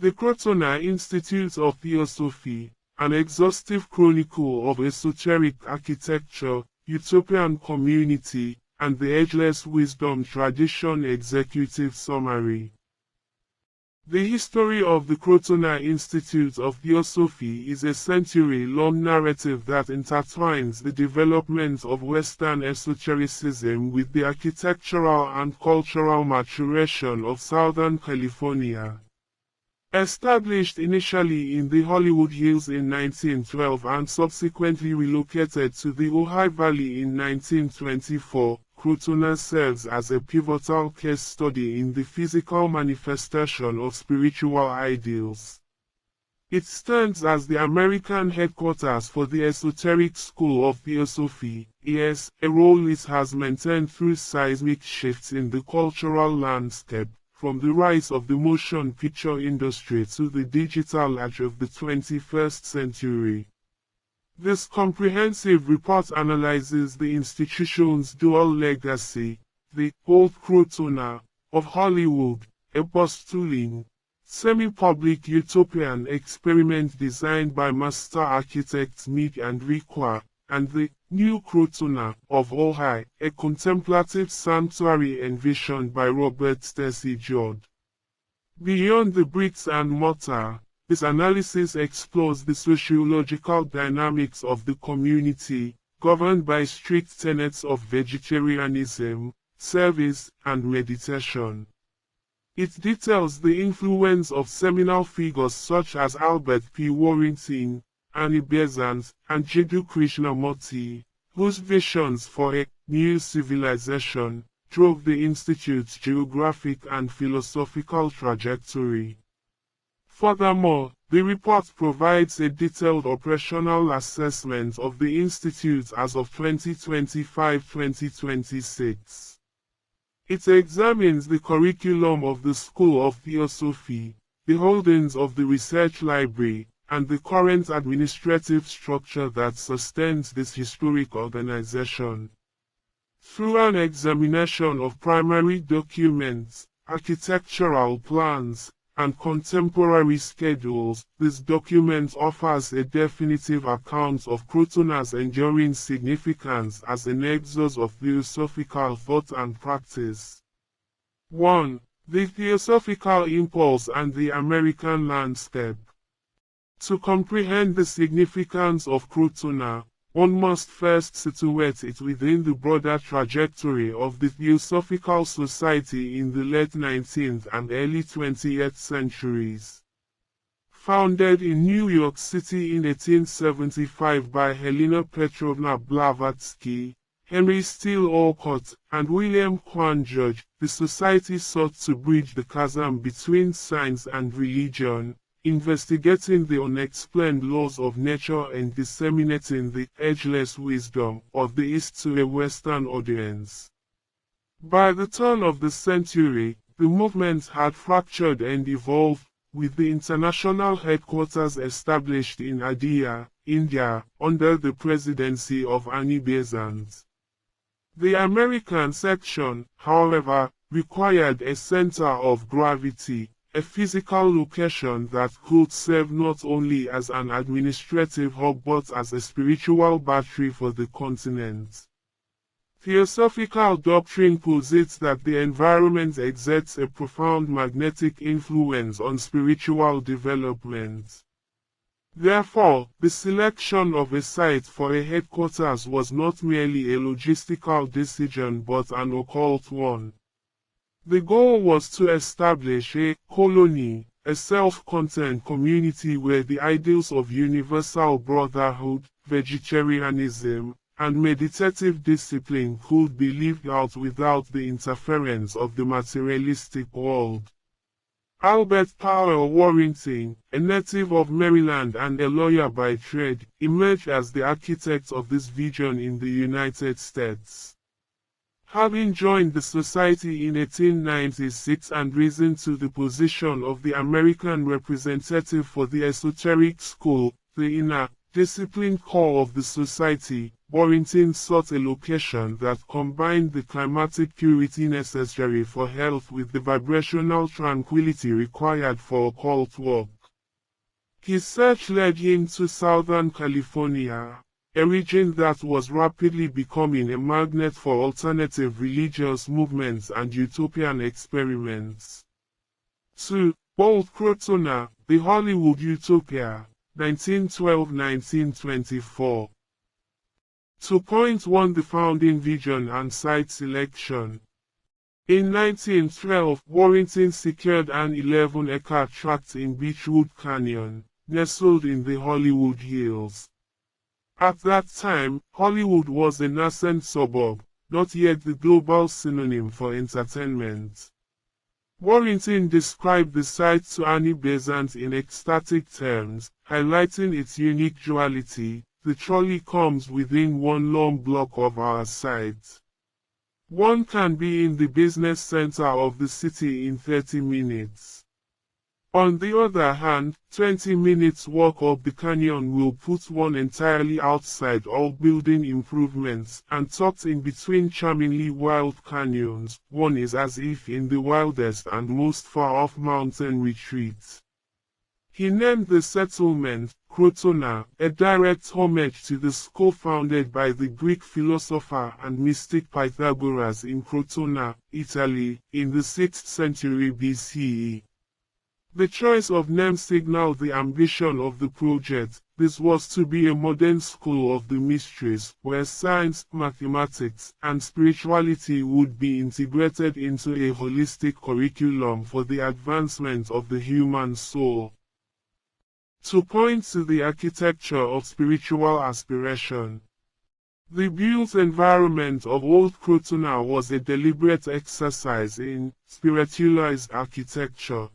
The Krotona Institute of Theosophy, an exhaustive chronicle of esoteric architecture, utopian community, and the ageless wisdom tradition executive summary. The history of the Krotona Institute of Theosophy is a century-long narrative that intertwines the development of Western esotericism with the architectural and cultural maturation of Southern California. Established initially in the Hollywood Hills in 1912 and subsequently relocated to the Ojai Valley in 1924, Krotona serves as a pivotal case study in the physical manifestation of spiritual ideals. It stands as the American headquarters for the Esoteric School of Theosophy, a role it has maintained through seismic shifts in the cultural landscape, from the rise of the motion picture industry to the digital age of the 21st century. This comprehensive report analyzes the institution's dual legacy, the old Krotona of Hollywood, a bustling, semi-public utopian experiment designed by master architects Mead and Requa, and the new Krotona of Ojai, a contemplative sanctuary envisioned by Robert Stacy Judd. Beyond the bricks and mortar, this analysis explores the sociological dynamics of the community, governed by strict tenets of vegetarianism, service, and meditation. It details the influence of seminal figures such as Albert P. Warrington, Annie Besant, and Jiddu Krishnamurti, whose visions for a new civilization drove the Institute's geographic and philosophical trajectory. Furthermore, the report provides a detailed operational assessment of the Institute as of 2025-2026. It examines the curriculum of the School of Theosophy, the holdings of the research library, and the current administrative structure that sustains this historic organization. Through an examination of primary documents, architectural plans, and contemporary schedules, this document offers a definitive account of Krotona's enduring significance as a nexus of theosophical thought and practice. 1. The theosophical impulse and the American landscape. To comprehend the significance of Krotona, one must first situate it within the broader trajectory of the Theosophical Society in the late 19th and early 20th centuries. Founded in New York City in 1875 by Helena Petrovna Blavatsky, Henry Steele Olcott, and William Kwan George, the society sought to bridge the chasm between science and religion, investigating the unexplained laws of nature and disseminating the ageless wisdom of the East to a Western audience. By the turn of the century, the movement had fractured and evolved, with the international headquarters established in Adia, India, under the presidency of Annie Besant. The American section, however, required a center of gravity, a physical location that could serve not only as an administrative hub but as a spiritual battery for the continent. Theosophical doctrine posits that the environment exerts a profound magnetic influence on spiritual development. Therefore, the selection of a site for a headquarters was not merely a logistical decision but an occult one. The goal was to establish a colony, a self-contained community where the ideals of universal brotherhood, vegetarianism, and meditative discipline could be lived out without the interference of the materialistic world. Albert Powell Warrington, a native of Maryland and a lawyer by trade, emerged as the architect of this vision in the United States. Having joined the society in 1896 and risen to the position of the American representative for the Esoteric School, the inner, disciplined core of the society, Warrington sought a location that combined the climatic purity necessary for health with the vibrational tranquility required for occult work. His search led him to Southern California, a region that was rapidly becoming a magnet for alternative religious movements and utopian experiments. 2. Bold Krotona, the Hollywood Utopia, 1912–1924. 2.1 The founding vision and site selection. In 1912, Warrington secured an 11-acre tract in Beechwood Canyon, nestled in the Hollywood Hills. At that time, Hollywood was a nascent suburb, not yet the global synonym for entertainment. Warrington described the site to Annie Besant in ecstatic terms, highlighting its unique duality. The trolley comes within one long block of our site. One can be in the business center of the city in 30 minutes. On the other hand, 20 minutes walk up the canyon will put one entirely outside all building improvements, and tucked in between charmingly wild canyons, one is as if in the wildest and most far-off mountain retreat. He named the settlement Krotona, a direct homage to the school founded by the Greek philosopher and mystic Pythagoras in Krotona, Italy, in the 6th century BCE. The choice of name signaled the ambition of the project. This was to be a modern school of the mysteries, where science, mathematics, and spirituality would be integrated into a holistic curriculum for the advancement of the human soul. To point to the architecture of spiritual aspiration. The built environment of Old Krotona was a deliberate exercise in spiritualized architecture.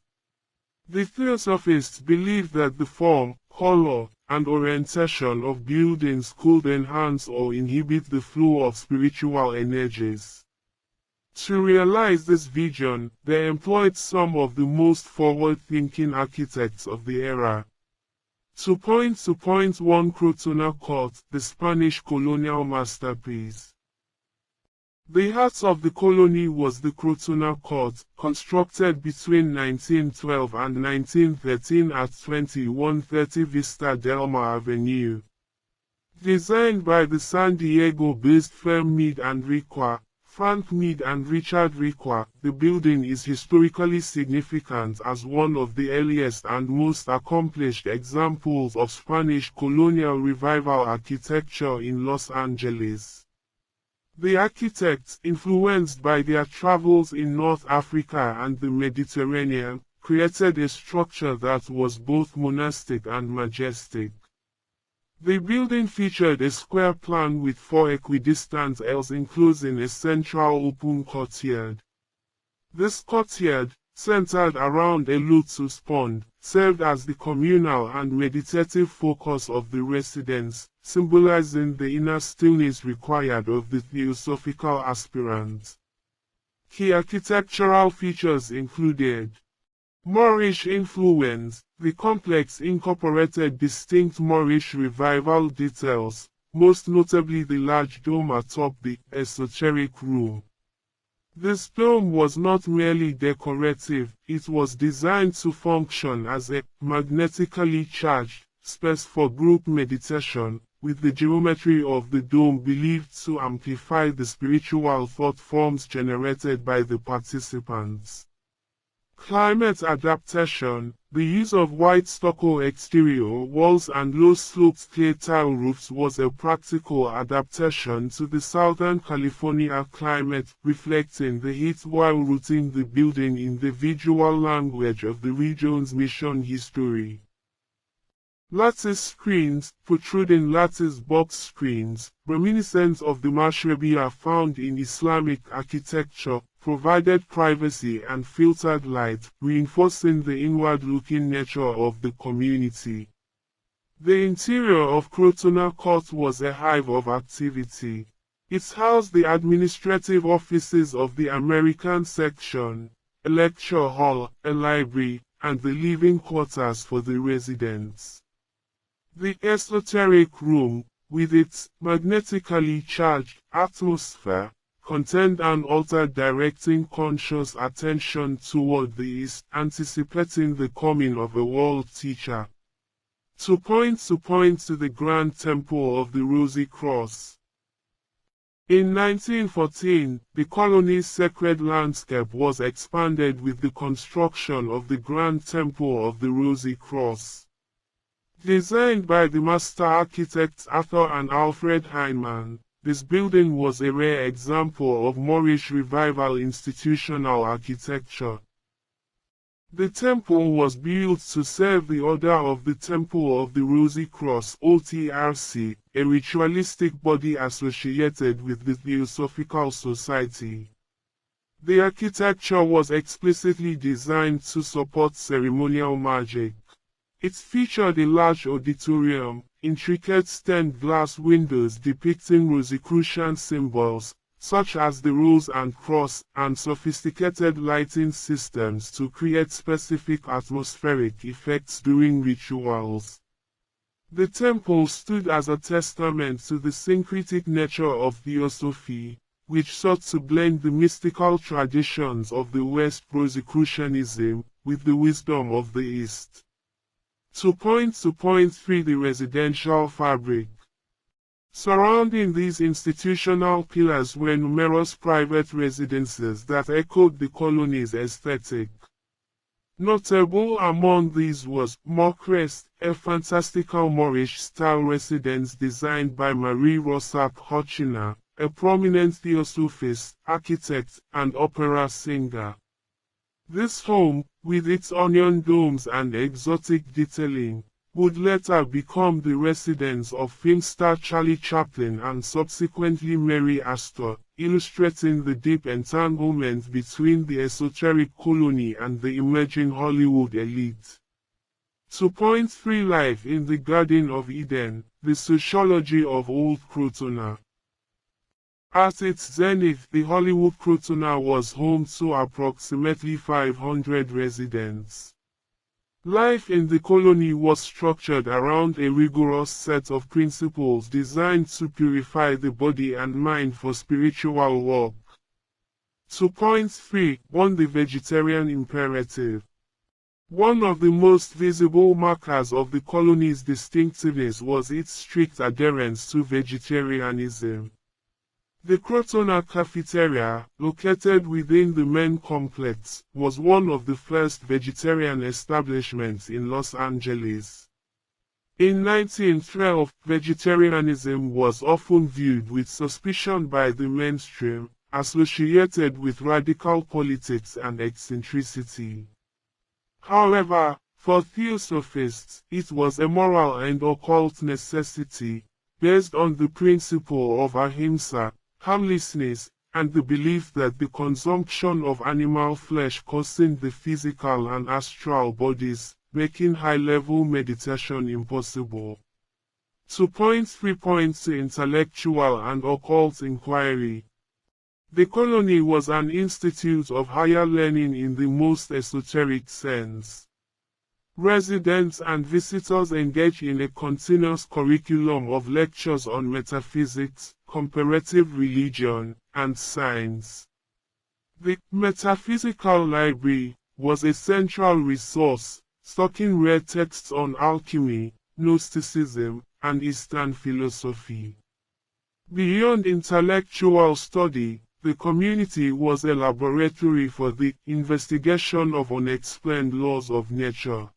The theosophists believed that the form, color, and orientation of buildings could enhance or inhibit the flow of spiritual energies. To realize this vision, they employed some of the most forward-thinking architects of the era. 2.1 Krotona Court, the Spanish colonial masterpiece. The heart of the colony was the Krotona Court, constructed between 1912 and 1913 at 2130 Vista Del Mar Avenue. Designed by the San Diego-based firm Mead and Requa, Frank Mead and Richard Requa, the building is historically significant as one of the earliest and most accomplished examples of Spanish colonial revival architecture in Los Angeles. The architects, influenced by their travels in North Africa and the Mediterranean, created a structure that was both monastic and majestic. The building featured a square plan with 4 equidistant aisles enclosing a central open courtyard. This courtyard, centered around a lotus pond, served as the communal and meditative focus of the residents, symbolizing the inner stillness required of the theosophical aspirant. Key architectural features included Moorish influence. The complex incorporated distinct Moorish revival details, most notably the large dome atop the esoteric room. This dome was not merely decorative, it was designed to function as a magnetically charged space for group meditation, with the geometry of the dome believed to amplify the spiritual thought forms generated by the participants. Climate adaptation. The use of white stucco exterior walls and low-sloped clay tile roofs was a practical adaptation to the Southern California climate, reflecting the heat while rooting the building in the visual language of the region's mission history. Lattice screens, protruding lattice box screens, reminiscent of the mashrebia found in Islamic architecture, provided privacy and filtered light, reinforcing the inward-looking nature of the community. The interior of Krotona Court was a hive of activity. It housed the administrative offices of the American section, a lecture hall, a library, and the living quarters for the residents. The esoteric room, with its magnetically charged atmosphere, contained an altar directing conscious attention toward the east, anticipating the coming of a world teacher. To point to the Grand Temple of the Rosy Cross. In 1914, the colony's sacred landscape was expanded with the construction of the Grand Temple of the Rosy Cross. Designed by the master architects Arthur and Alfred Heinemann, this building was a rare example of Moorish revival institutional architecture. The temple was built to serve the Order of the Temple of the Rosy Cross (OTRC), a ritualistic body associated with the Theosophical Society. The architecture was explicitly designed to support ceremonial magic. It featured a large auditorium, intricate stained glass windows depicting Rosicrucian symbols, such as the rose and cross, and sophisticated lighting systems to create specific atmospheric effects during rituals. The temple stood as a testament to the syncretic nature of Theosophy, which sought to blend the mystical traditions of the West Rosicrucianism with the wisdom of the East. To point 3, the residential fabric. Surrounding these institutional pillars were numerous private residences that echoed the colony's aesthetic. Notable among these was Moorcrest, a fantastical Moorish-style residence designed by Marie Rossack Hutchiner, a prominent theosophist, architect, and opera singer. This home, with its onion domes and exotic detailing, would later become the residence of film star Charlie Chaplin and subsequently Mary Astor, illustrating the deep entanglement between the esoteric colony and the emerging Hollywood elite. To point 3, life in the Garden of Eden, the sociology of Old Krotona. At its zenith, the Hollywood Krotona was home to approximately 500 residents. Life in the colony was structured around a rigorous set of principles designed to purify the body and mind for spiritual work. To point 3, 1, the vegetarian imperative. One of the most visible markers of the colony's distinctiveness was its strict adherence to vegetarianism. The Krotona Cafeteria, located within the main complex, was one of the first vegetarian establishments in Los Angeles. In 1912, vegetarianism was often viewed with suspicion by the mainstream, associated with radical politics and eccentricity. However, for theosophists, it was a moral and occult necessity, based on the principle of ahimsa, harmlessness, and the belief that the consumption of animal flesh coarsened the physical and astral bodies, making high-level meditation impossible. To point 3, to intellectual and occult inquiry. The colony was an institute of higher learning in the most esoteric sense. Residents and visitors engage in a continuous curriculum of lectures on metaphysics, comparative religion, and science. The Metaphysical Library was a central resource, stocking rare texts on alchemy, Gnosticism, and Eastern philosophy. Beyond intellectual study, the community was a laboratory for the investigation of unexplained laws of nature.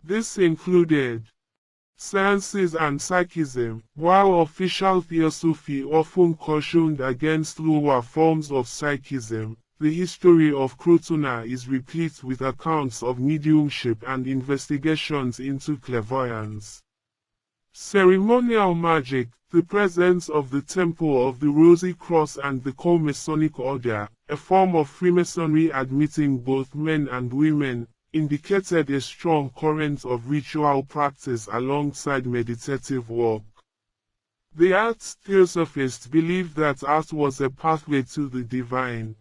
This included sciences and psychism, while official theosophy often cautioned against lower forms of psychism. The history of Krotona is replete with accounts of mediumship and investigations into clairvoyance. Ceremonial magic, the presence of the Temple of the Rosy Cross and the Co-Masonic Order, a form of Freemasonry admitting both men and women, indicated a strong current of ritual practice alongside meditative work. The art theosophists believed that art was a pathway to the divine.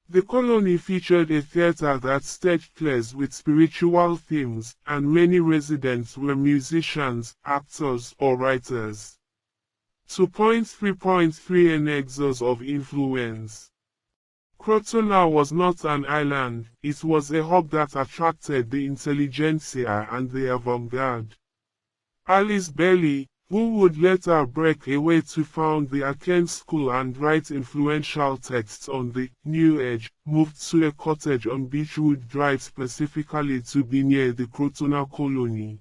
The colony featured a theater that staged plays with spiritual themes, and many residents were musicians, actors, or writers. 2.3.3 An nexus of influence. Krotona was not an island, it was a hub that attracted the intelligentsia and the avant-garde. Alice Bailey, who would later break away to found the Aken School and write influential texts on the New Age, moved to a cottage on Beechwood Drive specifically to be near the Krotona colony.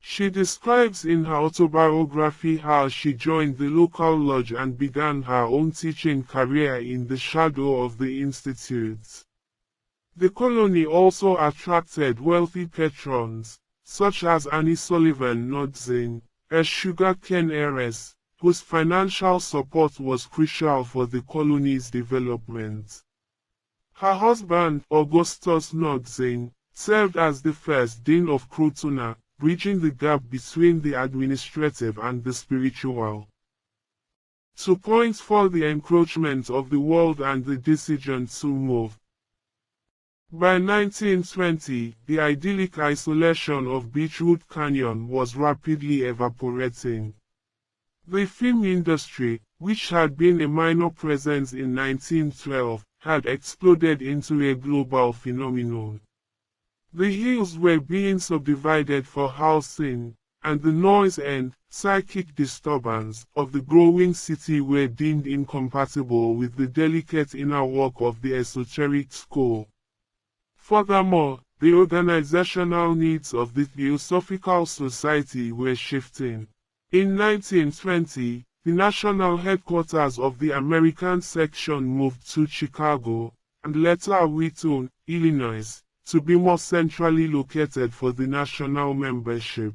She describes in her autobiography how she joined the local lodge and began her own teaching career in the shadow of the institutes. The colony also attracted wealthy patrons, such as Annie Sullivan Nodzin, a sugarcane heiress, whose financial support was crucial for the colony's development. Her husband, Augustus Nodzin, served as the first dean of Krotona, bridging the gap between the administrative and the spiritual. 2.4 The encroachment of the world and the decision to move. By 1920, the idyllic isolation of Beechwood Canyon was rapidly evaporating. The film industry, which had been a minor presence in 1912, had exploded into a global phenomenon. The hills were being subdivided for housing, and the noise and psychic disturbance of the growing city were deemed incompatible with the delicate inner work of the esoteric school. Furthermore, the organizational needs of the Theosophical Society were shifting. In 1920, the national headquarters of the American section moved to Chicago, and later Wheaton, Illinois, to be more centrally located for the national membership.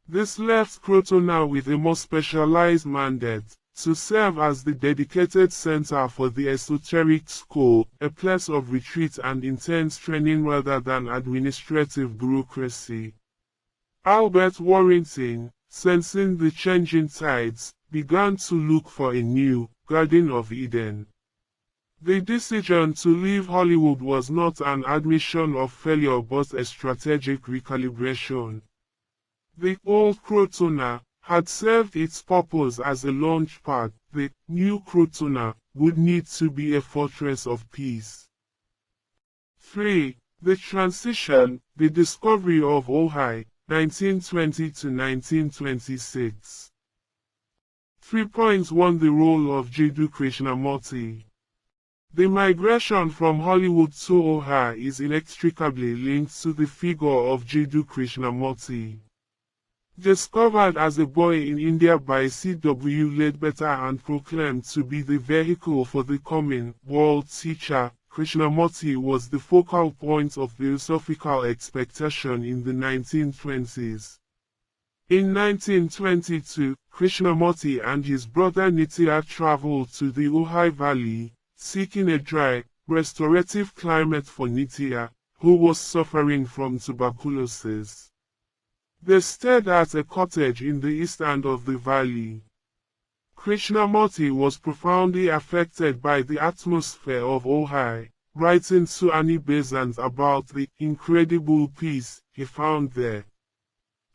This left Krotona with a more specialized mandate, to serve as the dedicated center for the esoteric school, a place of retreat and intense training rather than administrative bureaucracy. Albert Warrington, sensing the changing tides, began to look for a new Garden of Eden. The decision to leave Hollywood was not an admission of failure but a strategic recalibration. The old Krotona had served its purpose as a launch pad. The new Krotona would need to be a fortress of peace. 3. The transition, the discovery of Ojai, 1920 to 1926. 3.1 The role of Jiddu Krishnamurti. The migration from Hollywood to Ojai is inextricably linked to the figure of Jiddu Krishnamurti. Discovered as a boy in India by C.W. Leadbetter and proclaimed to be the vehicle for the coming world teacher, Krishnamurti was the focal point of philosophical expectation in the 1920s. In 1922, Krishnamurti and his brother Nitya traveled to the Ojai Valley, seeking a dry, restorative climate for Nitya, who was suffering from tuberculosis. They stayed at a cottage in the east end of the valley. Krishnamurti was profoundly affected by the atmosphere of Ojai, writing to Annie Besant about the incredible peace he found there.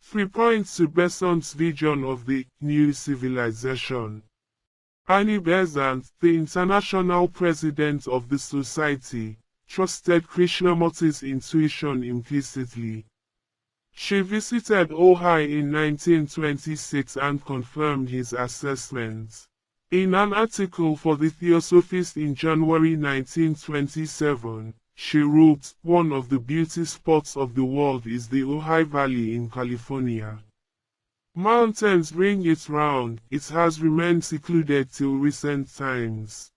3 points to Besant's vision of the new civilization. Annie Besant, the international president of the society, trusted Krishnamurti's intuition implicitly. She visited Ojai in 1926 and confirmed his assessment. In an article for The Theosophist in January 1927, she wrote, "One of the beauty spots of the world is the Ojai Valley in California. Mountains ring it round, it has remained secluded till recent times.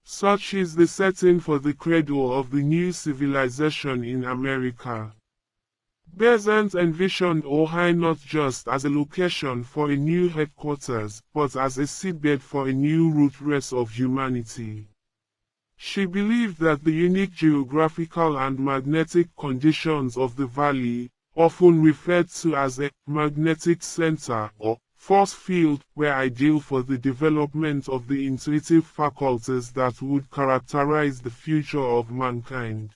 Such is the setting for the cradle of the new civilization in America." Besant envisioned Ojai not just as a location for a new headquarters, but as a seedbed for a new root race of humanity. She believed that the unique geographical and magnetic conditions of the valley, often referred to as a magnetic center or force field, were ideal for the development of the intuitive faculties that would characterize the future of mankind.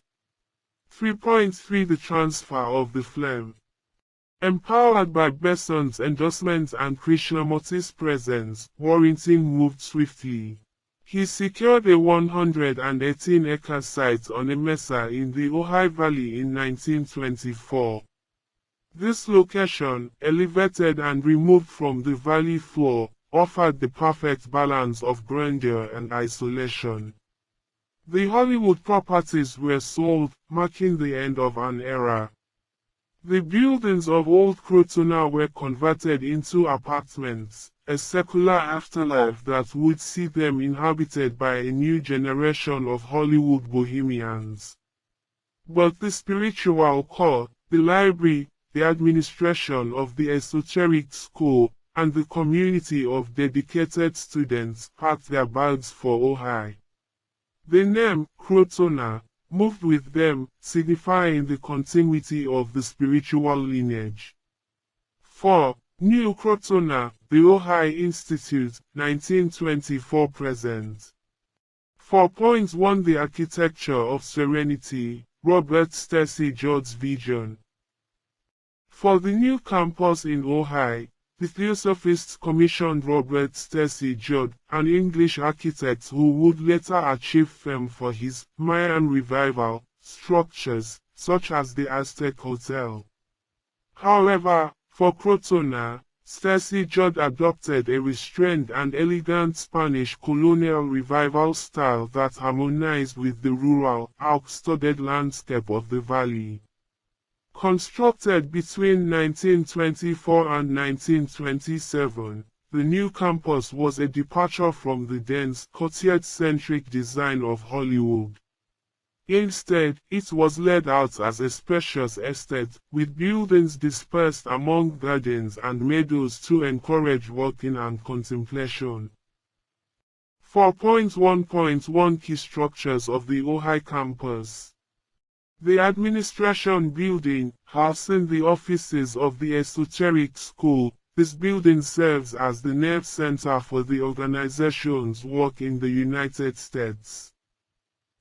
3.3 The transfer of the flame. Empowered by Besson's endorsement and Krishnamurti's presence, Warrington moved swiftly. He secured a 118-acre site on a mesa in the Ojai Valley in 1924. This location, elevated and removed from the valley floor, offered the perfect balance of grandeur and isolation. The Hollywood properties were sold, marking the end of an era. The buildings of old Krotona were converted into apartments, a secular afterlife that would see them inhabited by a new generation of Hollywood bohemians. But the spiritual core, the library, the administration of the esoteric school, and the community of dedicated students packed their bags for Ojai. The name, Krotona, moved with them, signifying the continuity of the spiritual lineage. 4. New Krotona, the Ojai Institute, 1924-present. 4.1 The Architecture of Serenity, Robert Stacey Judd's vision. For the new campus in Ojai, the Theosophists commissioned Robert Stacey Judd, an English architect who would later achieve fame for his Mayan revival structures, such as the Aztec Hotel. However, for Krotona, Stacey Judd adopted a restrained and elegant Spanish colonial revival style that harmonized with the rural, oak-studded landscape of the valley. Constructed between 1924 and 1927, the new campus was a departure from the dense, courtyard-centric design of Hollywood. Instead, it was laid out as a spacious estate, with buildings dispersed among gardens and meadows to encourage walking and contemplation. 4.1.1 Key structures of the Ojai campus. The administration building, housing the offices of the esoteric school, this building serves as the nerve center for the organization's work in the United States.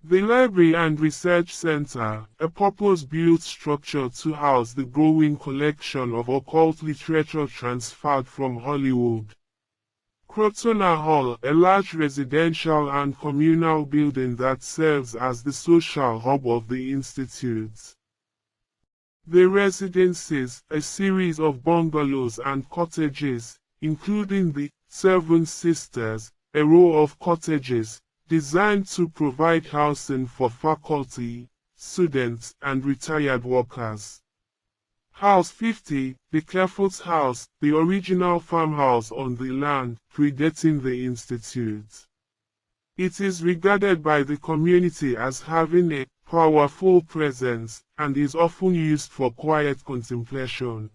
The Library and Research Center, a purpose-built structure to house the growing collection of occult literature transferred from Hollywood. Krotona Hall, a large residential and communal building that serves as the social hub of the Institute. The residences, a series of bungalows and cottages, including the Seven Sisters, a row of cottages, designed to provide housing for faculty, students, and retired workers. House 50, the Carefoots House, the original farmhouse on the land predating the Institute. It is regarded by the community as having a powerful presence and is often used for quiet contemplation.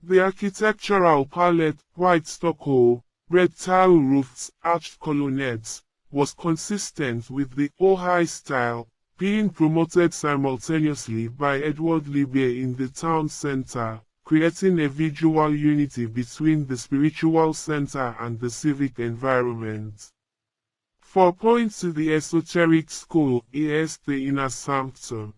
The architectural palette, white stucco, red tile roofs, arched colonnades, was consistent with the Ojai style, being promoted simultaneously by Edward Libby in the town center, creating a visual unity between the spiritual center and the civic environment. 4 points to the esoteric school, the inner sanctum.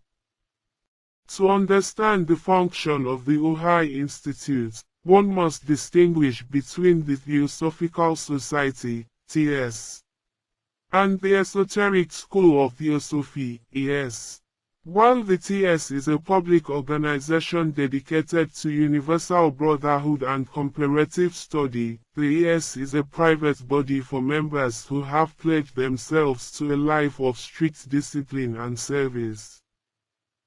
To understand the function of the Ojai Institute, one must distinguish between the Theosophical Society, TS, and the Esoteric School of Theosophy, ES. While the TS is a public organization dedicated to universal brotherhood and comparative study, the ES is a private body for members who have pledged themselves to a life of strict discipline and service.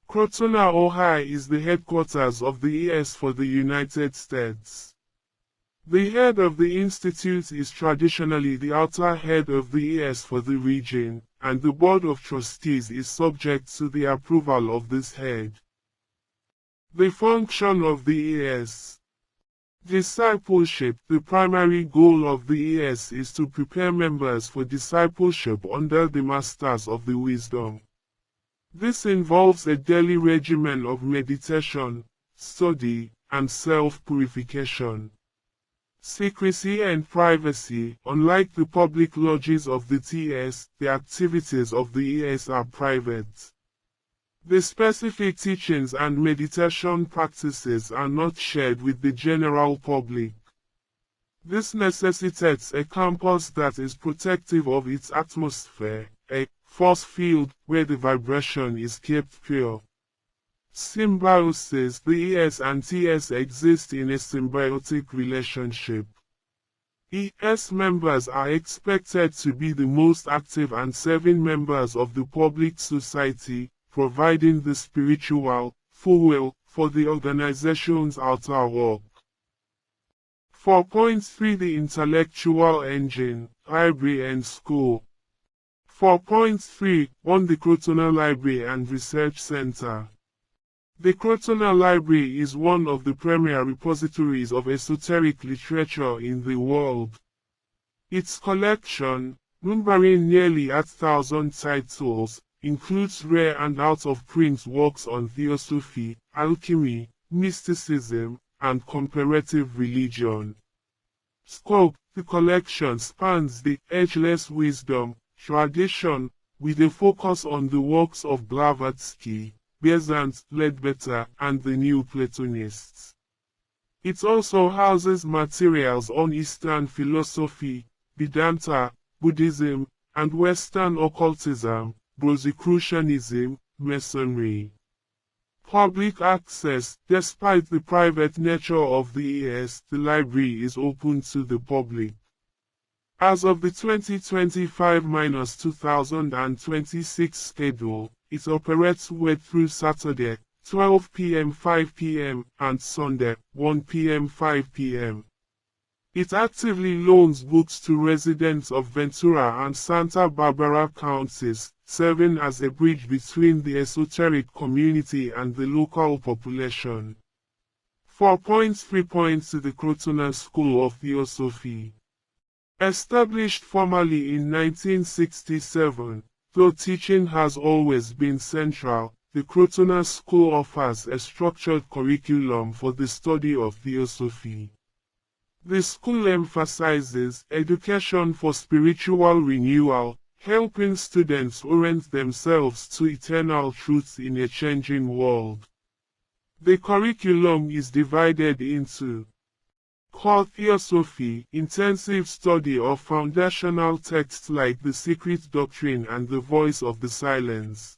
Krotona, Ojai is the headquarters of the ES for the United States. The head of the institute is traditionally the outer head of the ES for the region, and the board of trustees is subject to the approval of this head. The function of the ES. Discipleship. The primary goal of the ES is to prepare members for discipleship under the masters of the wisdom. This involves a daily regimen of meditation, study, and self-purification. Secrecy and privacy. Unlike the public lodges of the TS, the activities of the ES are private. The specific teachings and meditation practices are not shared with the general public. This necessitates a campus that is protective of its atmosphere, a force field where the vibration is kept pure. Symbiosis. The ES and TS exist in a symbiotic relationship. ES members are expected to be the most active and serving members of the public society, providing the spiritual fuel for the organization's outer work. 4.3 The intellectual engine, library and school. 4.3 1 The Krotona Library and Research Center. The Krotona Library is one of the premier repositories of esoteric literature in the world. Its collection, numbering nearly 8,000 titles, includes rare and out-of-print works on theosophy, alchemy, mysticism, and comparative religion. Scope. The collection spans the ageless wisdom tradition, with a focus on the works of Blavatsky, Besant, Leadbeater, and the Neoplatonists. It also houses materials on Eastern philosophy, Vedanta, Buddhism, and Western occultism, Rosicrucianism, Masonry. Public access. Despite the private nature of the ES, the library is open to the public. As of the 2025-2026 schedule, it operates Wednesday through Saturday, 12 p.m. 5 p.m. and Sunday, 1 p.m. 5 p.m. It actively loans books to residents of Ventura and Santa Barbara counties, serving as a bridge between the esoteric community and the local population. 4.3 to the Krotona School of Theosophy. Established formally in 1967, though teaching has always been central, the Krotona School offers a structured curriculum for the study of theosophy. The school emphasizes education for spiritual renewal, helping students orient themselves to eternal truths in a changing world. The curriculum is divided into core theosophy, intensive study of foundational texts like the Secret Doctrine and the Voice of the Silence.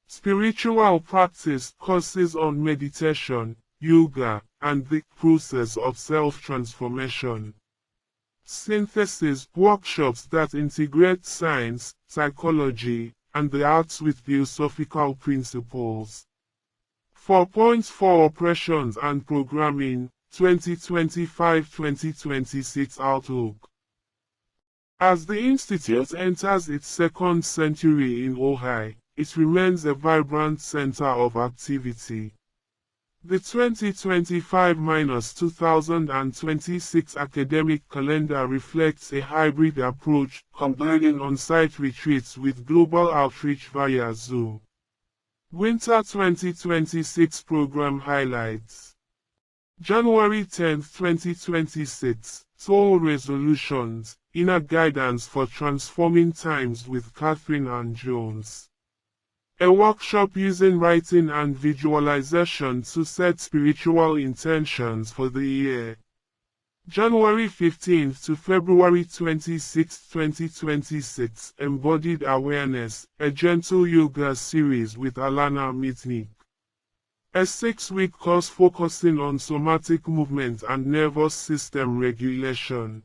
Spiritual practice, courses on meditation, yoga, and the process of self-transformation. Synthesis, workshops that integrate science, psychology, and the arts with theosophical principles. 4.4 Operations and Programming, 2025-2026 Outlook. As the Institute enters its second century in Ojai, it remains a vibrant center of activity. The 2025-2026 academic calendar reflects a hybrid approach, combining on-site retreats with global outreach via Zoom. Winter 2026 Program Highlights. January 10, 2026, Soul Resolutions, Inner Guidance for Transforming Times with Catherine Ann Jones. A workshop using writing and visualization to set spiritual intentions for the year. January 15 to February 26, 2026, Embodied Awareness, a gentle yoga series with Alana Mitnick. A 6-week course focusing on somatic movement and nervous system regulation.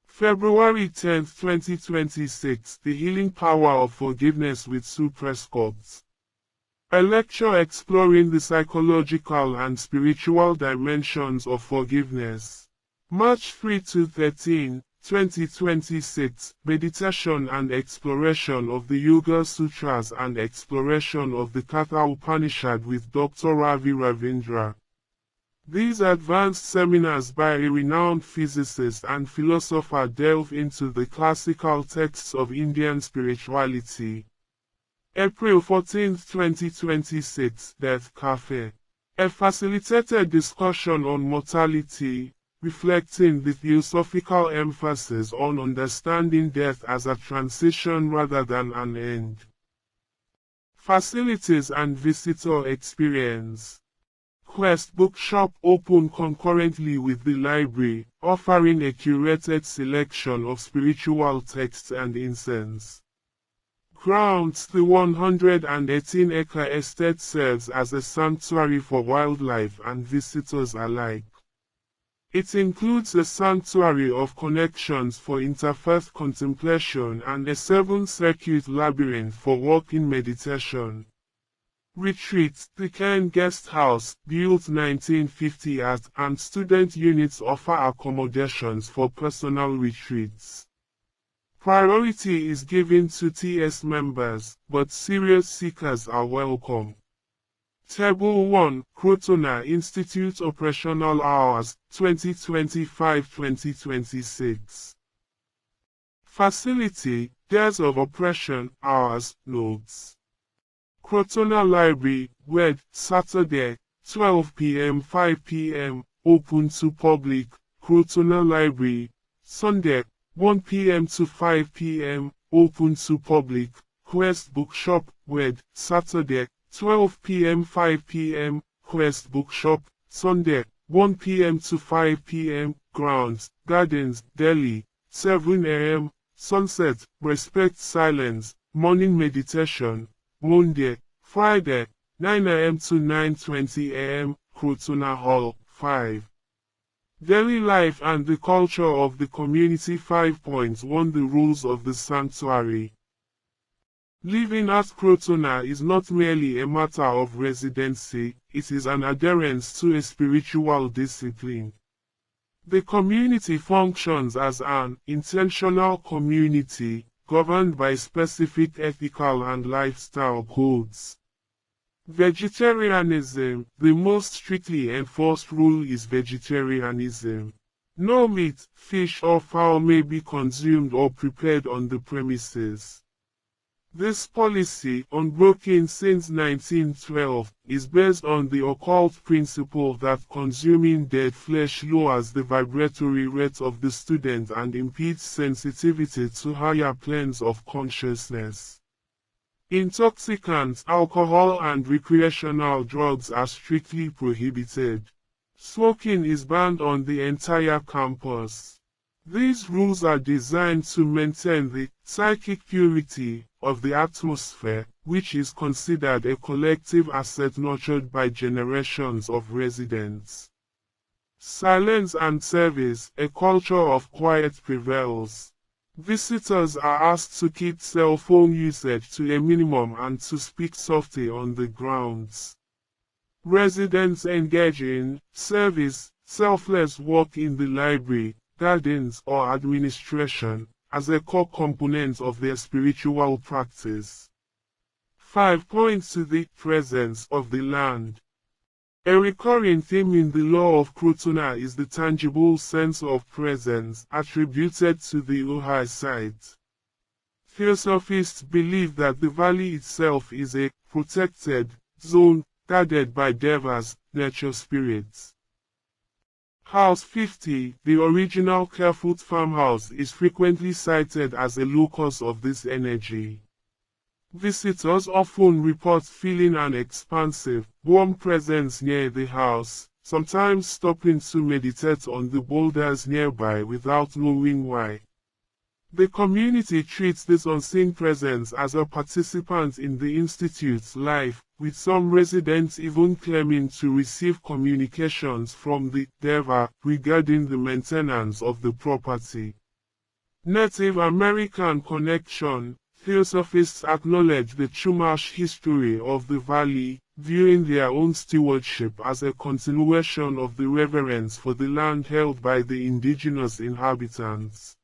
February 10, 2026, The Healing Power of Forgiveness with Sue Prescott. A lecture exploring the psychological and spiritual dimensions of forgiveness. March 3 to 13, 2026, Meditation and Exploration of the Yoga Sutras and Exploration of the Katha Upanishad with Dr. Ravi Ravindra. These advanced seminars by a renowned physicist and philosopher delve into the classical texts of Indian spirituality. April 14, 2026, Death Cafe. A facilitated discussion on mortality, reflecting the theosophical emphasis on understanding death as a transition rather than an end. Facilities and visitor experience. Quest Bookshop open concurrently with the library, offering a curated selection of spiritual texts and incense. Grounds. The 118-acre estate serves as a sanctuary for wildlife and visitors alike. It includes a sanctuary of connections for interfaith contemplation and a 7-circuit labyrinth for walking meditation. Retreats. The Cairn Guest House, built 1950 and student units offer accommodations for personal retreats. Priority is given to TS members, but serious seekers are welcome. Table 1, Krotona Institute Operational Hours, 2025-2026. Facility, Days of Operation, Hours, Notes. Krotona Library, WED, Saturday, 12 p.m. 5 p.m., open to public. Krotona Library, Sunday, 1 p.m. to 5 p.m., open to public. Quest Bookshop, WED, Saturday, 12 p.m. 5 p.m., Quest Bookshop, Sunday, 1 p.m. to 5 p.m., Grounds, Gardens, Delhi, 7 a.m., Sunset, Respect Silence, Morning Meditation, Monday, Friday, 9 a.m. to 9:20 a.m., Krotona Hall, 5. Daily life and the culture of the community. 5.1 The rules of the sanctuary. Living at Krotona is not merely a matter of residency, it is an adherence to a spiritual discipline. The community functions as an intentional community, governed by specific ethical and lifestyle codes. Vegetarianism. The most strictly enforced rule is vegetarianism. No meat, fish or fowl may be consumed or prepared on the premises. This policy, unbroken since 1912, is based on the occult principle that consuming dead flesh lowers the vibratory rate of the student and impedes sensitivity to higher planes of consciousness. Intoxicants, alcohol and recreational drugs are strictly prohibited. Smoking is banned on the entire campus. These rules are designed to maintain the psychic purity of the atmosphere, which is considered a collective asset nurtured by generations of residents. Silence and service. A culture of quiet prevails. Visitors are asked to keep cell phone usage to a minimum and to speak softly on the grounds. Residents engage in service, selfless work in the library, gardens or administration, as a core component of their spiritual practice. 5 points to the presence of the land. A recurring theme in the law of Krotona is the tangible sense of presence attributed to the Ojai site. Theosophists believe that the valley itself is a protected zone guarded by devas, nature spirits. House 50, the original Kerfoot farmhouse, is frequently cited as a locus of this energy. Visitors often report feeling an expansive, warm presence near the house, sometimes stopping to meditate on the boulders nearby without knowing why. The community treats this unseen presence as a participant in the Institute's life, with some residents even claiming to receive communications from the Deva regarding the maintenance of the property. Native American connection. Theosophists acknowledge the Chumash history of the valley, viewing their own stewardship as a continuation of the reverence for the land held by the indigenous inhabitants.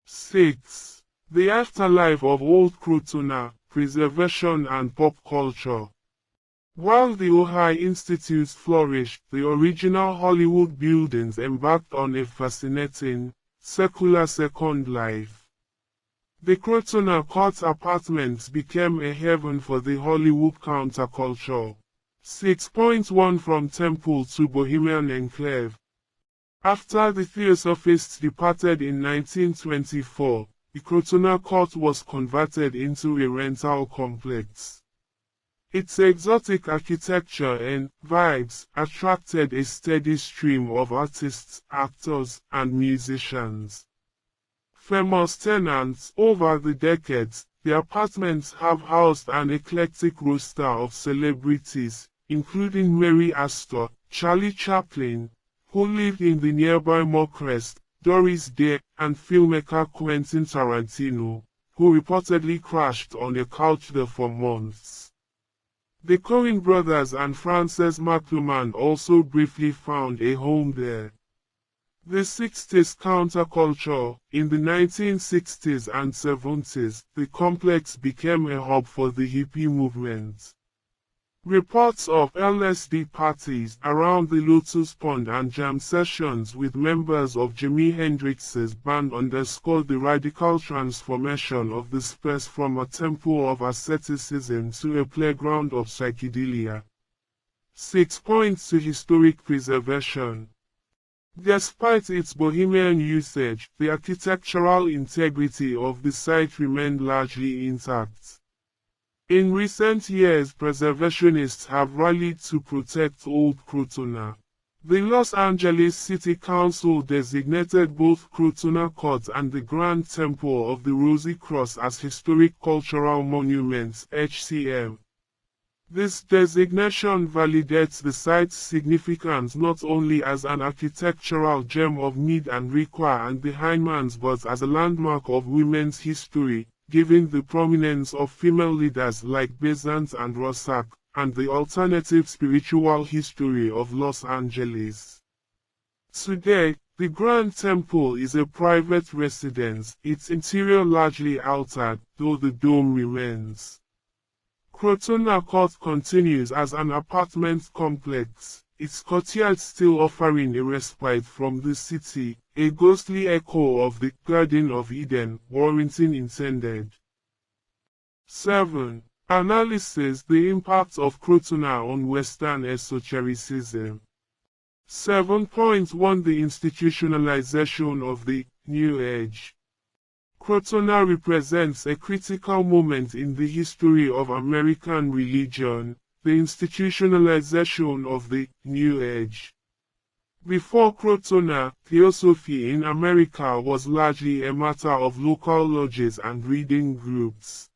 6. The afterlife of Old Krotona, preservation and pop culture. While the Ojai Institute flourished, the original Hollywood buildings embarked on a fascinating, secular second life. The Krotona Court Apartments became a haven for the Hollywood counterculture. 6.1 From Temple to Bohemian Enclave. After the Theosophists departed in 1924, the Krotona court was converted into a rental complex. Its exotic architecture and vibes attracted a steady stream of artists, actors, and musicians. Famous tenants over the decades, the apartments have housed an eclectic roster of celebrities, including Mary Astor, Charlie Chaplin, who lived in the nearby Moorcrest, Doris Day, and filmmaker Quentin Tarantino, who reportedly crashed on a couch there for months. The Coen brothers and Frances McDormand also briefly found a home there. The 60s counterculture. In the 1960s and 70s, the complex became a hub for the hippie movement. Reports of LSD parties around the Lotus Pond and jam sessions with members of Jimi Hendrix's band underscored the radical transformation of the space from a temple of asceticism to a playground of psychedelia. 6 points to historic preservation. Despite its bohemian usage, the architectural integrity of the site remained largely intact. In recent years, preservationists have rallied to protect Old Krotona. The Los Angeles City Council designated both Krotona Court and the Grand Temple of the Rosy Cross as Historic Cultural Monuments (HCM). This designation validates the site's significance not only as an architectural gem of Mead and Requa and the Heinemanns but as a landmark of women's history, given the prominence of female leaders like Besant and Rorschach, and the alternative spiritual history of Los Angeles. Today, the Grand Temple is a private residence, its interior largely altered, though the dome remains. Krotona Court continues as an apartment complex, its courtyard still offering a respite from the city, a ghostly echo of the Garden of Eden Warrington intended. 7. Analysis: the impact of Krotona on Western esotericism. 7.1 The institutionalization of the New Age. Krotona represents a critical moment in the history of American religion, the institutionalization of the New Age. Before Krotona, theosophy in America was largely a matter of local lodges and reading groups.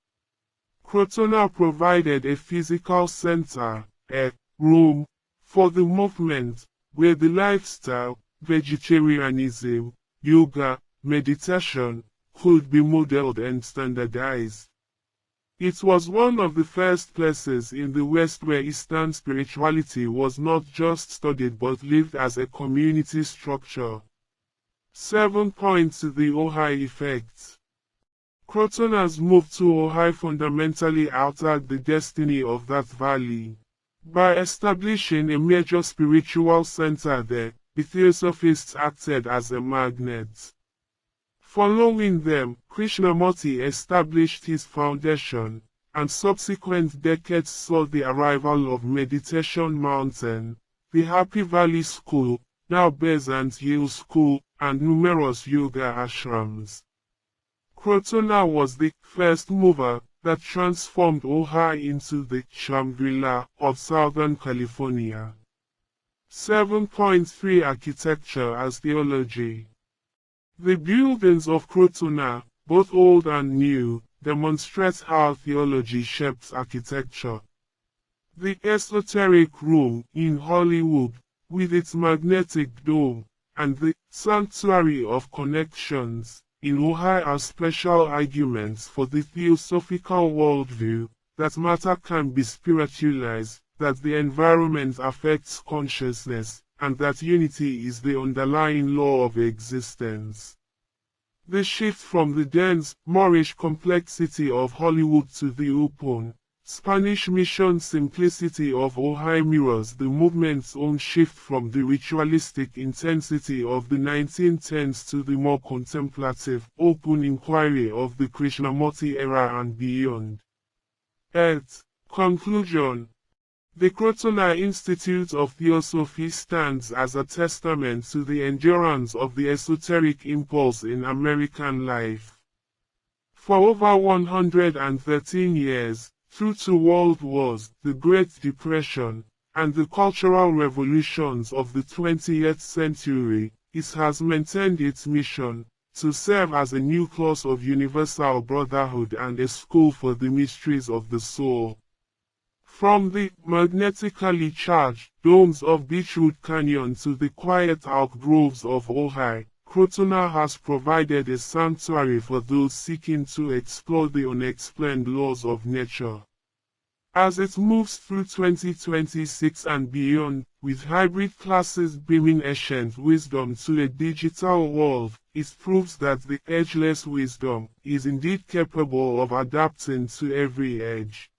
Krotona provided a physical center, a room, for the movement, where the lifestyle, vegetarianism, yoga, meditation, could be modeled and standardized. It was one of the first places in the West where Eastern spirituality was not just studied but lived as a community structure. 7 points to the Ojai effect. Krotona's move to Ojai fundamentally altered the destiny of that valley. By establishing a major spiritual center there, the theosophists acted as a magnet. Following them, Krishnamurti established his foundation, and subsequent decades saw the arrival of Meditation Mountain, the Happy Valley School, now Besant Hill School, and numerous yoga ashrams. Krotona was the first mover that transformed Ojai into the Shangri-La of Southern California. 7.3 Architecture as Theology. The buildings of Krotona, both old and new, demonstrate how theology shapes architecture. The esoteric room in Hollywood, with its magnetic dome, and the sanctuary of connections in Ojai are special arguments for the theosophical worldview, that matter can be spiritualized, that the environment affects consciousness, and that unity is the underlying law of existence. The shift from the dense, Moorish complexity of Hollywood to the open, Spanish mission simplicity of Ojai mirrors the movement's own shift from the ritualistic intensity of the 1910s to the more contemplative, open inquiry of the Krishnamurti era and beyond. 8. Conclusion. The Krotona Institute of Theosophy stands as a testament to the endurance of the esoteric impulse in American life. For over 113 years, through two world wars, the Great Depression, and the cultural revolutions of the 20th century, it has maintained its mission to serve as a nucleus of universal brotherhood and a school for the mysteries of the soul. From the magnetically charged domes of Beechwood Canyon to the quiet alcoves of Ojai, Krotona has provided a sanctuary for those seeking to explore the unexplained laws of nature. As it moves through 2026 and beyond, with hybrid classes beaming ancient wisdom to a digital world, it proves that the edgeless wisdom is indeed capable of adapting to every edge.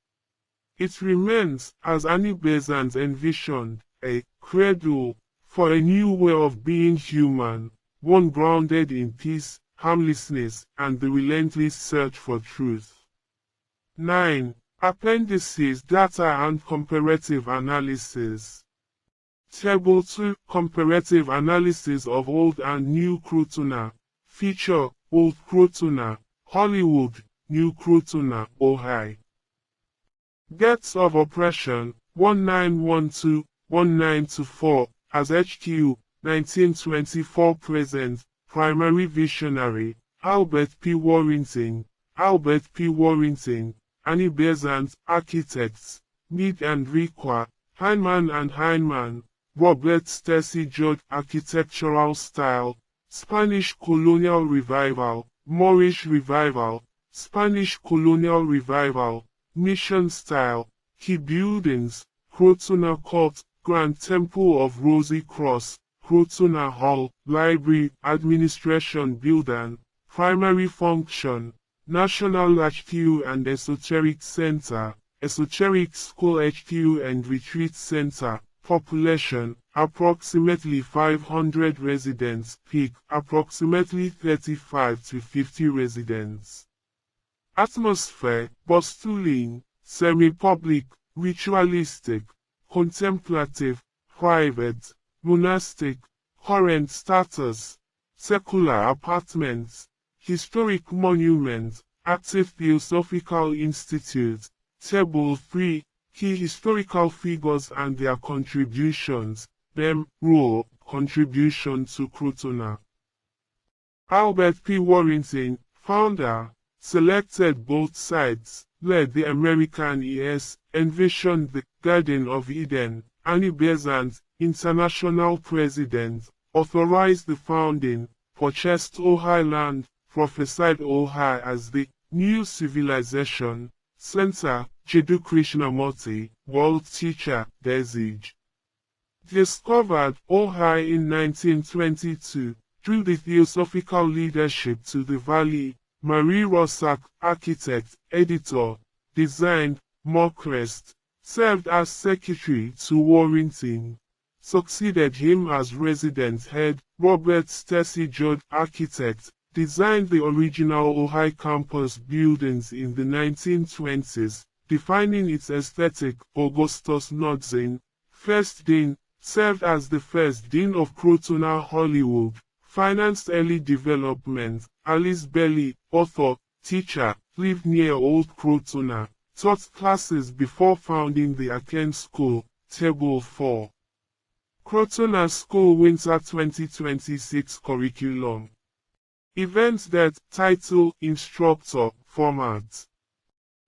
It remains, as Annie Besant envisioned, a cradle for a new way of being human, one grounded in peace, harmlessness, and the relentless search for truth. 9. Appendices, Data and Comparative Analysis. Table 2. Comparative Analysis of Old and New Krotona. Feature: Old Krotona, Hollywood, New Krotona, Ojai. Deaths of Oppression, 1912-1924, as HQ, 1924-present, Primary Visionary, Albert P. Warrington, Annie Besant, Architects, Mead and Requa, Heinemann and Heinemann, Robert Stacy George, Architectural Style, Spanish Colonial Revival, Moorish Revival, Spanish Colonial Revival, Mission Style, Key Buildings, Krotona Court, Grand Temple of Rosy Cross, Krotona Hall, Library, Administration Building, Primary Function, National HQ and Esoteric Center, Esoteric School HQ and Retreat Center, Population, approximately 500 residents, peak, approximately 35 to 50 residents. Atmosphere, bustling, semi-public, ritualistic, contemplative, private, monastic, current status, secular apartments, historic monument, active theosophical institute. Table 3, Key historical figures and their contributions, them, role, contribution to Krotona. Albert P. Warrington, founder, selected both sides, led the American ES, envisioned the Garden of Eden. Annie Besant, international president, authorized the founding, purchased Ojai land, prophesied Ojai as the new civilization center. Jiddu Krishnamurti, world teacher, Desij. Discovered Ojai in 1922, through the theosophical leadership to the valley. Marie Rossack, architect, editor, designed, Morcrest, served as secretary to Warrington. Succeeded him as resident head. Robert Stacy George, architect, designed the original Ojai campus buildings in the 1920s, defining its aesthetic. Augustus Nodzin, first dean, served as the first dean of Krotona Hollywood, financed early development. Alice Bailey, author, teacher, lived near Old Krotona, taught classes before founding the Aken School. Table 4. Krotona School Winter 2026 Curriculum. Event date, title, instructor, format.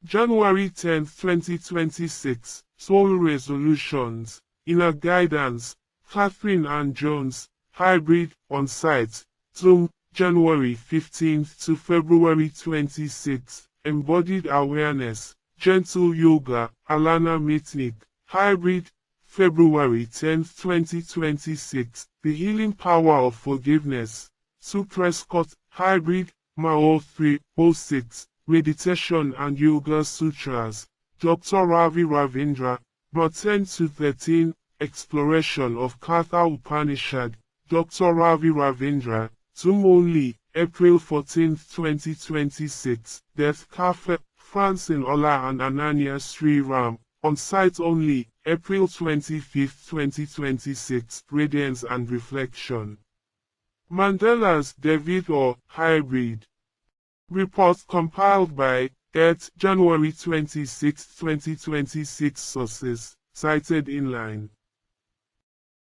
January 10, 2026, Soul Resolutions, Inner Guidance, Catherine Ann Jones, Hybrid, on-site, Zoom, January 15 to February 26, Embodied Awareness, Gentle Yoga, Alana Mitnick, Hybrid, February 10, 2026, The Healing Power of Forgiveness, Sue Prescott, Hybrid, Mao 306, Meditation and Yoga Sutras, Dr. Ravi Ravindra, Ma 10 to 13, Exploration of Katha Upanishad, Dr. Ravi Ravindra, Zoom only, April 14, 2026, Death Cafe, Francine Ola and Ananya Sri Ram, on site only, April 25, 2026, Radiance and Reflection. Mandela's David or Hybrid. Report compiled by January 26, 2026. Sources cited inline.